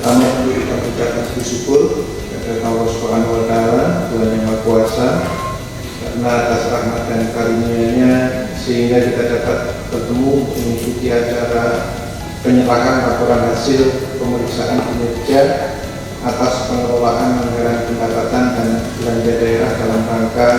pertama untuk kita ucapkan bersyukur kepada Allah Subhanahu wa Ta'ala, Tuhan yang Maha Kuasa, karena atas rahmat dan karunia-Nya sehingga kita dapat bertemu mengikuti acara penyerahan laporan hasil pemeriksaan kinerja atas pengelolaan anggaran pendapatan dan belanja daerah dalam rangka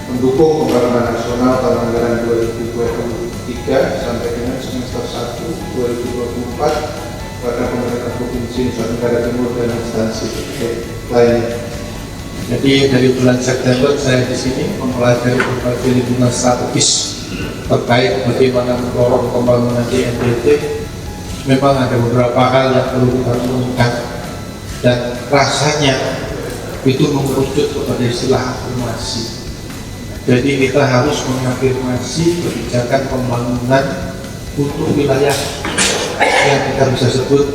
mendukung pembangunan nasional tahun anggaran 2023 sampai dengan semester 1 2024 pada pemerintah Provinsi Nusa Tenggara Timur dan instansi lainnya. Jadi dari bulan September saya di sini mempelajari berbagai lingkungan strategis terkait bagaimana mendorong pembangunan di NTT. Memang ada beberapa hal yang perlu kita renungkan dan rasanya itu mengerucut kepada istilah afirmasi. Jadi kita harus mengafirmasi kebijakan pembangunan untuk wilayah yang kita bisa sebut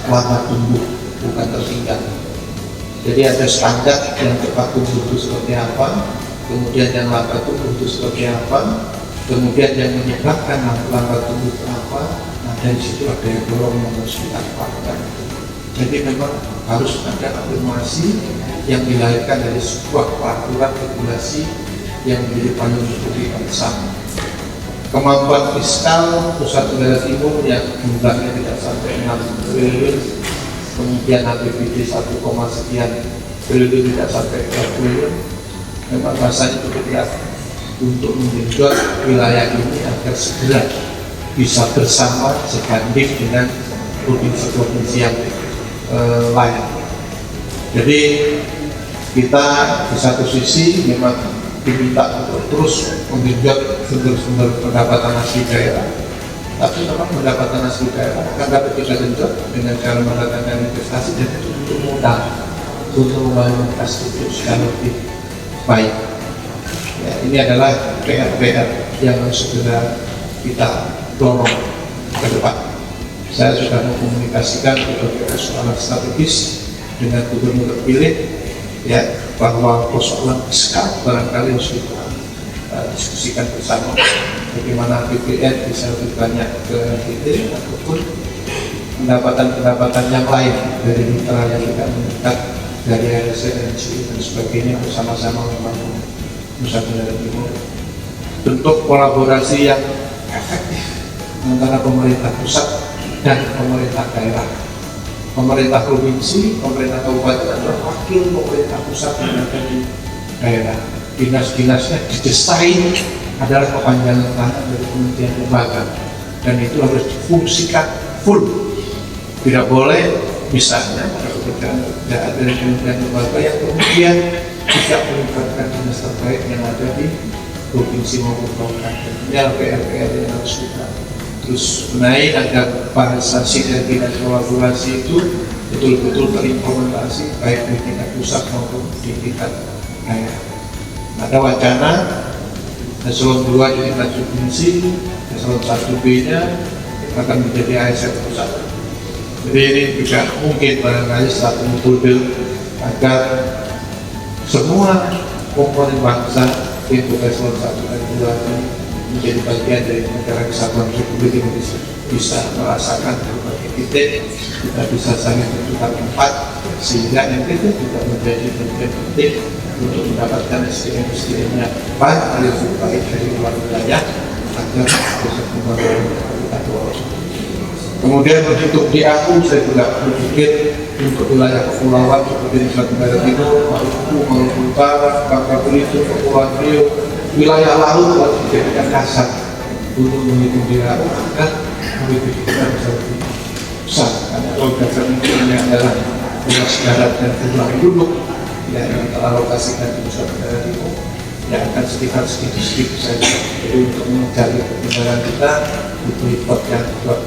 lambat tumbuh, bukan tertinggal. Jadi ada standar yang cepat tumbuh itu seperti apa, kemudian yang lambat tumbuh itu seperti apa, kemudian yang menyebabkan lambat tumbuh itu apa. Nah, dari situ ada yang dorong yang harus kita lakukan. Jadi memang harus ada afirmasi yang dilahirkan dari sebuah peraturan regulasi yang menjadi payung untuk kita bersama. Kemampuan fiskal Nusa Tenggara Timur yang jumlahnya tidak sampai 6 triliun, kemudian APBD 1, sekian triliun tidak sampai 2 triliun, memang rasanya cukup berat untuk menggenjot wilayah ini agar segera bisa bersama sebanding dengan provinsi-provinsi yang lain. Jadi kita di satu sisi memang diminta untuk terus menggenjot sumber-sumber pendapatan asli daerah, tapi memang pendapatan asli daerah akan dapat kita genjot dengan cara mendatangkan investasi dan itu untuk modal untuk membangun infrastruktur secara lebih baik. Ya, ini adalah PR-PR yang harus segera kita dorong ke depan. Saya sudah mengkomunikasikan berbagai persoalan strategis dengan gubernur terpilih, ya, bahwa persoalan fiskal barangkali harus kita diskusikan bersama bagaimana BPN bisa lebih banyak ke NTT ataupun pendapatan-pendapatan yang lain dari mitra yang tidak mendekat dari ASN, NGO dan sebagainya bersama-sama membangun Nusa Tenggara Timur. Bentuk kolaborasi yang efektif antara pemerintah pusat dan pemerintah daerah. Pemerintah provinsi, pemerintah kabupaten adalah wakil pemerintah pusat yang ada di daerah. Dinas-dinasnya didesain adalah kepanjangan tangan dari kementerian lembaga dan itu harus difungsikan full. Tidak boleh misalnya pada pekerjaan dari kementerian lembaga yang kemudian tidak melibatkan dinas terkait yang ada di provinsi maupun kabupaten. Ini adalah PR-PR yang harus kita terus benahi agar bahasa sinergi dan kolaborasi itu betul-betul terimplementasi baik di tingkat pusat maupun di tingkat daerah. Ada wacana eselon 2 di tingkat provinsi, eselon 1B-nya akan menjadi ASN pusat. Jadi ini juga mungkin barangkali satu metode agar semua komponen bangsa untuk eselon 1 dan 2 ini menjadi bagian dari negara kesatuan Republik Indonesia, bisa merasakan berbagai titik, kita bisa saling bertukar tempat sehingga NTT juga menjadi bagian penting untuk mendapatkan SDM yang baik dari luar wilayah agar bisa membangun kita dorong. Kemudian untuk di aku saya juga berpikir untuk wilayah kepulauan seperti Nusa Tenggara Timur, Maluku, Maluku Utara, Bangka Belitung, Kepulauan Riau, wilayah laut harus dijadikan dasar untuk menghitung daerah agar mobilitas kita bisa lebih besar. Karena kalau dasar ini adalah luas darat dan jumlah penduduk yang teralokasikan di Nusa Tenggara Timur, yang akan sedikit saja. Jadi untuk mencari pertimbangan kita butuh effort yang kuat.